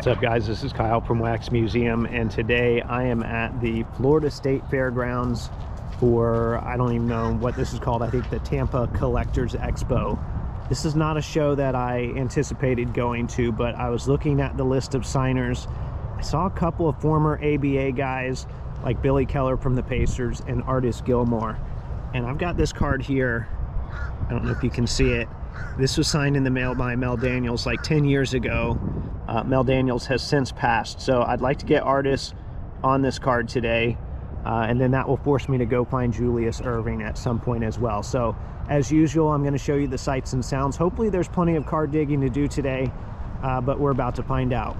What's up, guys? This is Kyle from Wax Museum, and today I am at the Florida State Fairgrounds for, I don't even know what this is called, I think the Tampa Collectors Expo. This is not a show that I anticipated going to, but I was looking at the list of signers. I saw a couple of former ABA guys like Billy Keller from the Pacers and Artis Gilmore. And I've got this card here. I don't know if you can see it. This was signed in the mail by Mel Daniels like 10 years ago. Mel Daniels has since passed, so I'd like to get Artis on this card today, and then that will force me to go find Julius Erving at some point as well. So as usual, I'm going to show you the sights and sounds. Hopefully there's plenty of card digging to do today, but we're about to find out.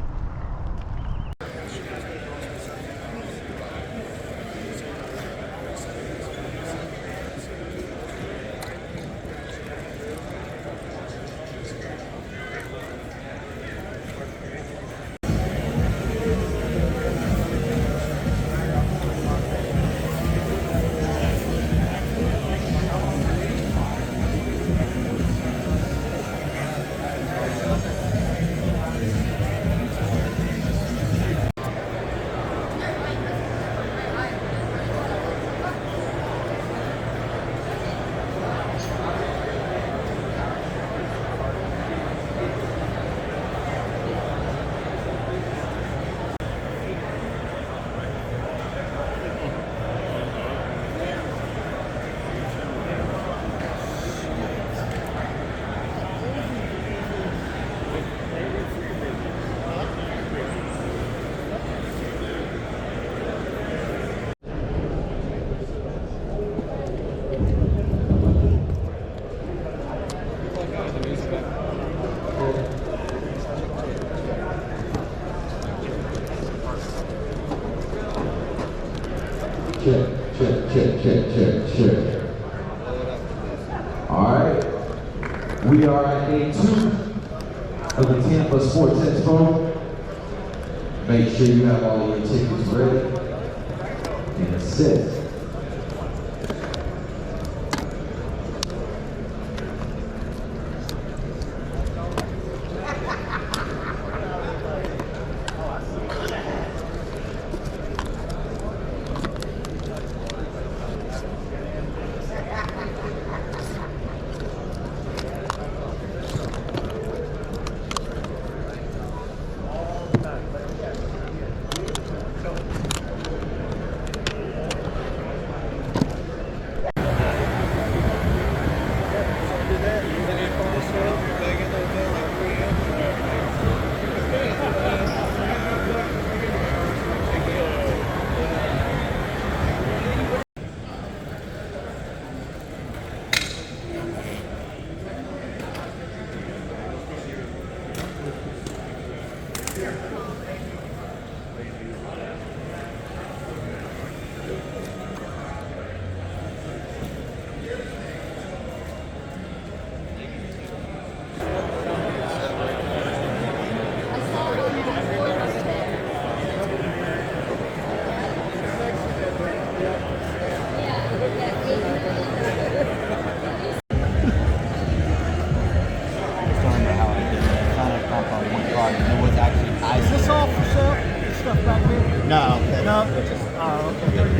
Check. All right, we are at day 2 of the Tampa Sports Expo. Make sure you have all of your tickets ready and set. No, it's just, okay.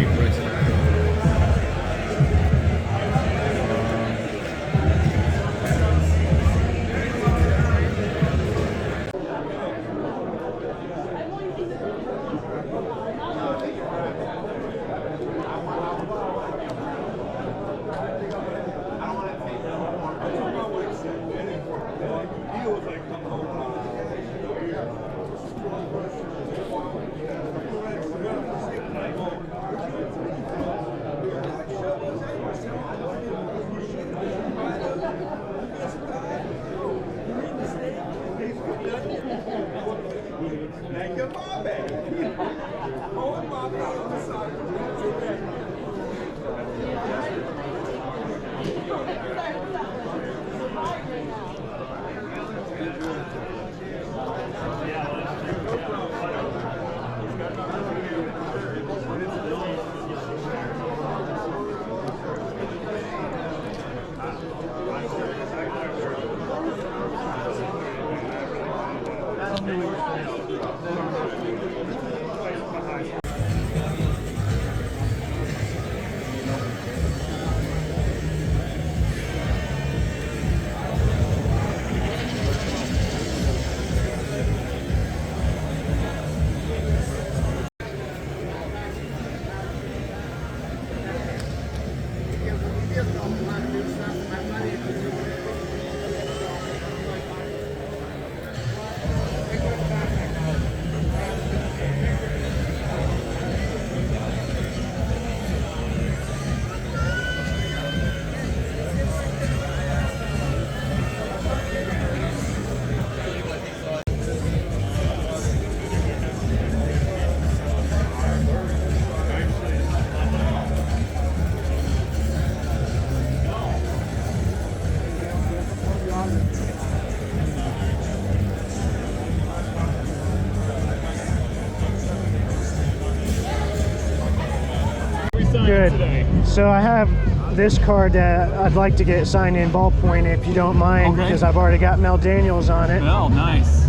Good. So I have this card that I'd like to get signed in ballpoint if you don't mind, Okay. because I've already got Mel Daniels on it. Oh, nice.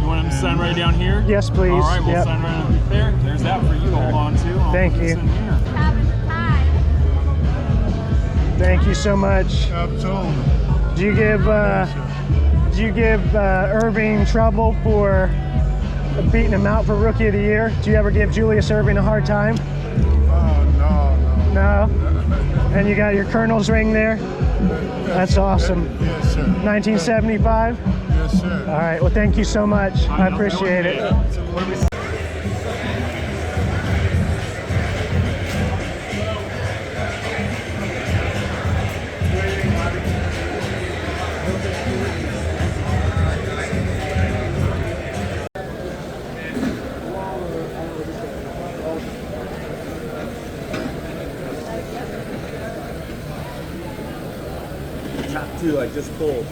You want him to sign right down here? Yes, please. All right, we'll Yep. sign right up there. There's that for you to hold on to. I'll Thank put this you. in here. Thank you so much. Absolutely. Do you give Irving trouble for beating him out for Rookie of the Year? Do you ever give Julius Irving a hard time? No. No? And you got your Colonel's ring there? That's awesome. Yes, sir. 1975? Yes, sir. All right, well, thank you so much. I appreciate it. Top two I just pulled.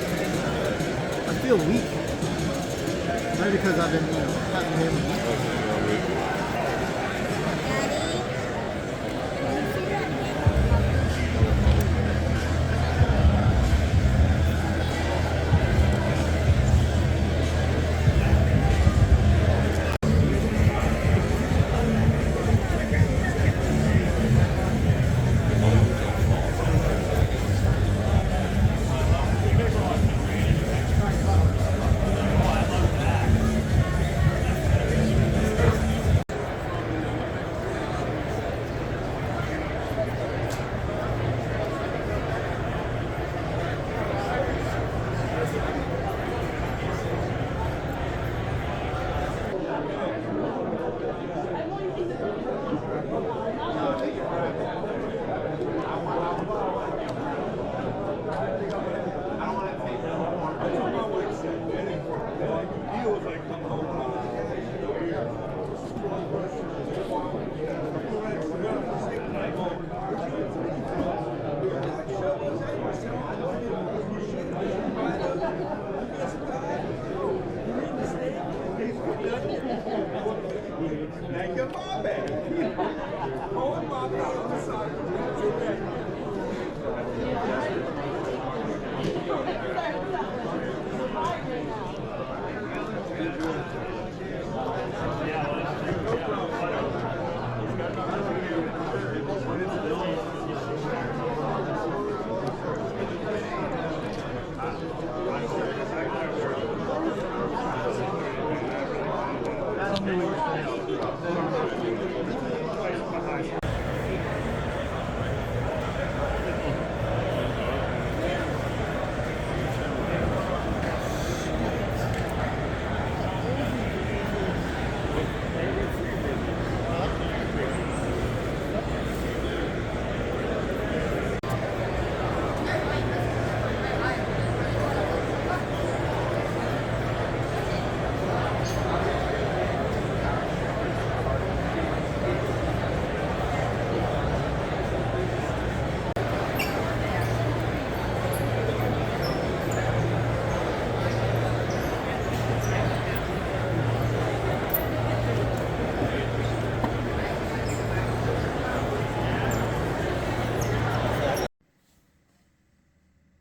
I feel weak. Maybe because I've been, cutting him.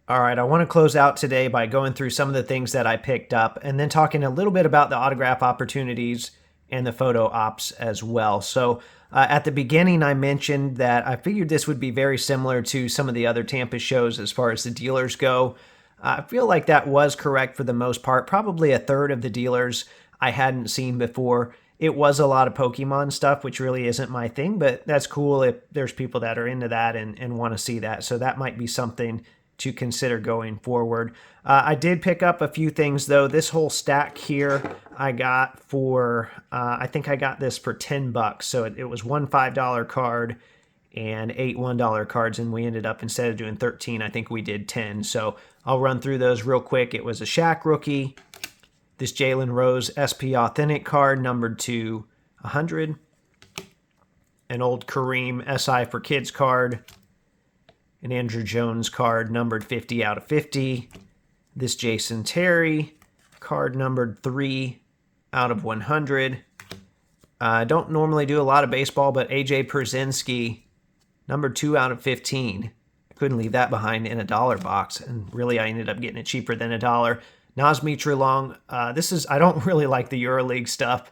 All right, I want to close out today by going through some of the things that I picked up and then talking a little bit about the autograph opportunities and the photo ops as well. So at the beginning, I mentioned that I figured this would be very similar to some of the other Tampa shows as far as the dealers go. I feel like that was correct for the most part. Probably a third of the dealers I hadn't seen before. It was a lot of Pokemon stuff, which really isn't my thing, but that's cool if there's people that are into that and want to see that. So that might be something to consider going forward. I did pick up a few things though. This whole stack here I got for, I think I got this for $10. So it was one $5 card and 8 $1 cards, and we ended up, instead of doing 13, I think we did 10. So I'll run through those real quick. It was a Shaq rookie, this Jalen Rose SP Authentic card numbered to 100, an old Kareem SI for Kids card, an Andrew Jones card numbered 50 out of 50. This Jason Terry card numbered 3 out of 100. I don't normally do a lot of baseball, but AJ Pierzynski numbered 2 out of 15. I couldn't leave that behind in a dollar box, and really I ended up getting it cheaper than $1. Nazmi Trulong. I don't really like the EuroLeague stuff,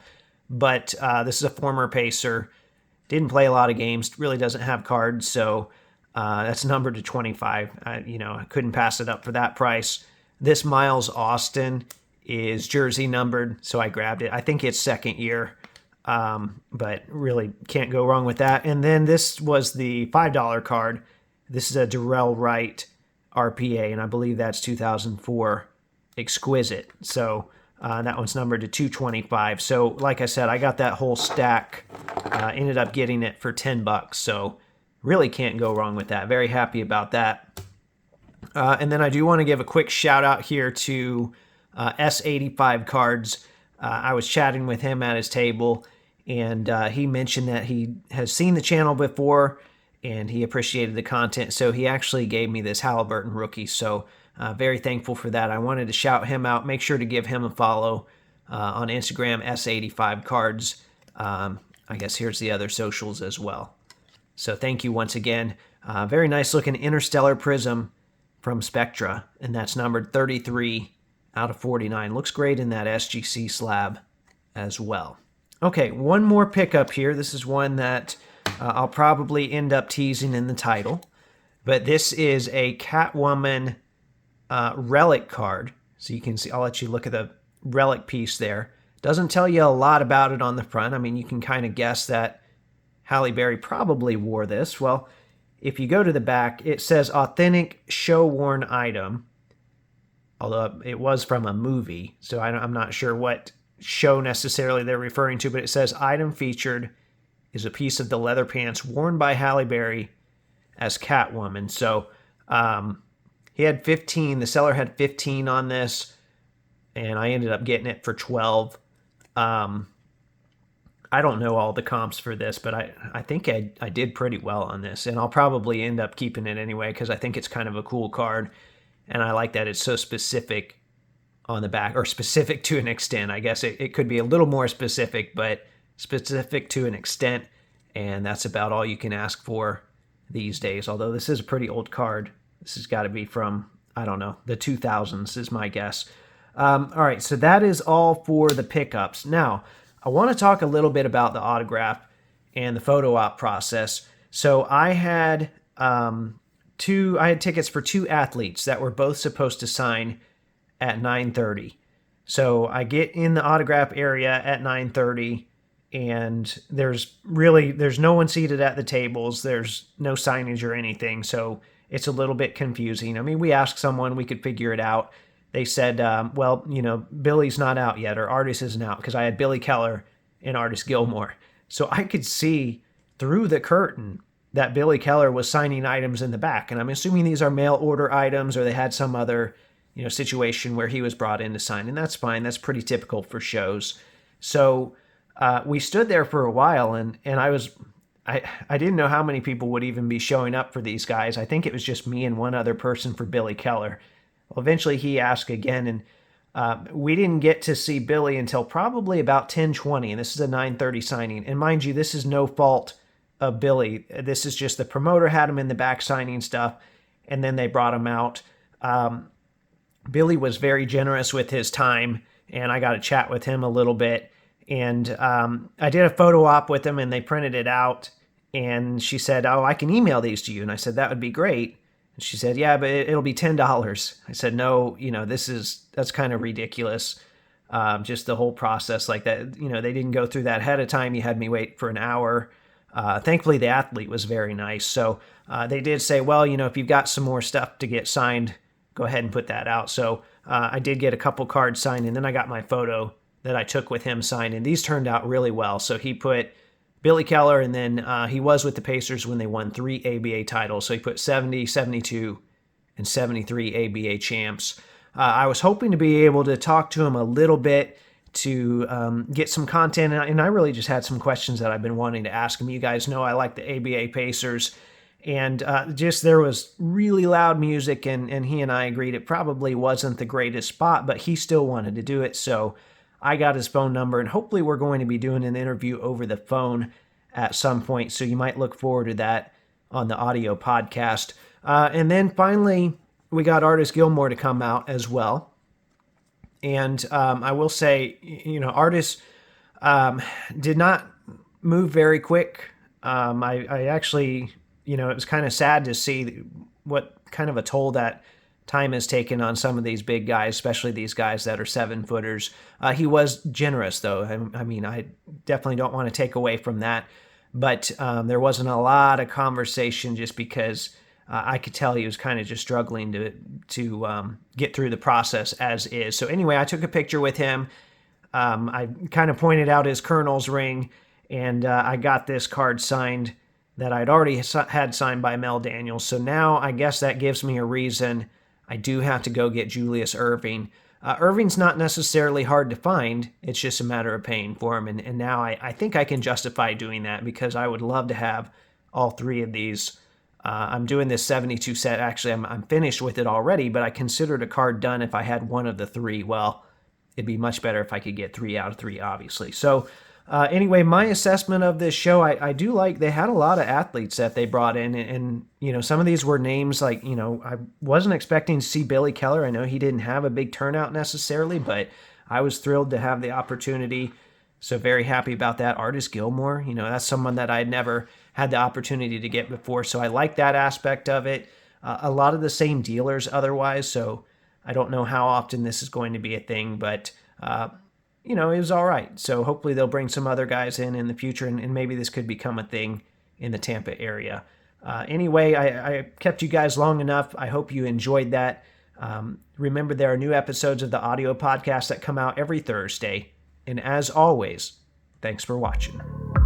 but this is a former Pacer. Didn't play a lot of games, really doesn't have cards, so that's numbered to 25. I couldn't pass it up for that price. This Miles Austin is jersey numbered, so I grabbed it. I think it's second year, but really can't go wrong with that. And then this was the $5 card. This is a Darrell Wright RPA, and I believe that's 2004 Exquisite. So that one's numbered to 225. So like I said, I got that whole stack. Ended up getting it for $10. So really can't go wrong with that. Very happy about that. And then I do want to give a quick shout out here to S85 Cards. I was chatting with him at his table, and he mentioned that he has seen the channel before and he appreciated the content. So he actually gave me this Halliburton rookie. So very thankful for that. I wanted to shout him out. Make sure to give him a follow on Instagram, S85 Cards. I guess here's the other socials as well. So thank you once again. Very nice looking Interstellar Prism from Spectra, and that's numbered 33 out of 49. Looks great in that SGC slab as well. Okay, one more pickup here. This is one that I'll probably end up teasing in the title, but this is a Catwoman relic card. So you can see, I'll let you look at the relic piece there. Doesn't tell you a lot about it on the front. I mean, you can kind of guess that Halle Berry probably wore this. Well, if you go to the back, it says authentic show-worn item, although it was from a movie, so I'm not sure what show necessarily they're referring to, but it says item featured is a piece of the leather pants worn by Halle Berry as Catwoman. So he had 15, the seller had 15 on this, and I ended up getting it for 12. I don't know all the comps for this, but I think I did pretty well on this, and I'll probably end up keeping it anyway because I think it's kind of a cool card, and I like that it's so specific on the back, or specific to an extent. I guess it could be a little more specific, but specific to an extent, and that's about all you can ask for these days, although this is a pretty old card. This has got to be from, I don't know, the 2000s is my guess. All right, so that is all for the pickups. Now, I want to talk a little bit about the autograph and the photo op process. So I had tickets for 2 athletes that were both supposed to sign at 9:30. So I get in the autograph area at 9:30, and there's no one seated at the tables. There's no signage or anything, so it's a little bit confusing. I mean, we asked someone, we could figure it out. They said, well, Billy's not out yet, or Artis isn't out, because I had Billy Keller and Artis Gilmore. So I could see through the curtain that Billy Keller was signing items in the back. And I'm assuming these are mail order items, or they had some other situation where he was brought in to sign. And that's fine. That's pretty typical for shows. So we stood there for a while, and I didn't know how many people would even be showing up for these guys. I think it was just me and one other person for Billy Keller. Well, eventually he asked again, and we didn't get to see Billy until probably about 10:20, and this is a 9:30 signing. And mind you, this is no fault of Billy. This is just the promoter had him in the back signing stuff, and then they brought him out. Billy was very generous with his time, and I got to chat with him a little bit. And I did a photo op with him, and they printed it out. And she said, "Oh, I can email these to you." And I said, "That would be great." And she said, "Yeah, but it'll be $10." I said, "No, that's kind of ridiculous. Just the whole process like that. They didn't go through that ahead of time. You had me wait for an hour." Thankfully, the athlete was very nice. So they did say, "Well, if you've got some more stuff to get signed, go ahead and put that out." So I did get a couple cards signed, and then I got my photo that I took with him signed, and these turned out really well. So he put Billy Keller, and then he was with the Pacers when they won 3 ABA titles. So he put 70, 72, and 73 ABA champs. I was hoping to be able to talk to him a little bit to get some content, and I really just had some questions that I've been wanting to ask him. You guys know I like the ABA Pacers, and just there was really loud music, and he and I agreed it probably wasn't the greatest spot, but he still wanted to do it, so I got his phone number, and hopefully we're going to be doing an interview over the phone at some point, so you might look forward to that on the audio podcast. And then finally, we got Artis Gilmore to come out as well. And I will say, Artis did not move very quick. I actually, it was kind of sad to see what kind of a toll that time has taken on some of these big guys, especially these guys that are 7-footers. He was generous, though. I definitely don't want to take away from that. But there wasn't a lot of conversation just because I could tell he was kind of just struggling to get through the process as is. So anyway, I took a picture with him. I kind of pointed out his colonel's ring, and I got this card signed that I'd already had signed by Mel Daniels. So now I guess that gives me a reason I do have to go get Julius Erving. Irving's not necessarily hard to find. It's just a matter of paying for him. And now I think I can justify doing that because I would love to have all 3 of these. I'm doing this 72 set. Actually, I'm finished with it already, but I considered a card done if I had one of the 3. Well, it'd be much better if I could get 3 out of 3, obviously. So anyway, my assessment of this show, I do like they had a lot of athletes that they brought in. And some of these were names like, I wasn't expecting to see Billy Keller. I know he didn't have a big turnout necessarily, but I was thrilled to have the opportunity. So very happy about that. Artis Gilmore, that's someone that I'd never had the opportunity to get before. So I like that aspect of it. A lot of the same dealers otherwise. So I don't know how often this is going to be a thing, but it was all right. So hopefully they'll bring some other guys in the future, and maybe this could become a thing in the Tampa area. Anyway, I kept you guys long enough. I hope you enjoyed that. Remember, there are new episodes of the audio podcast that come out every Thursday. And as always, thanks for watching.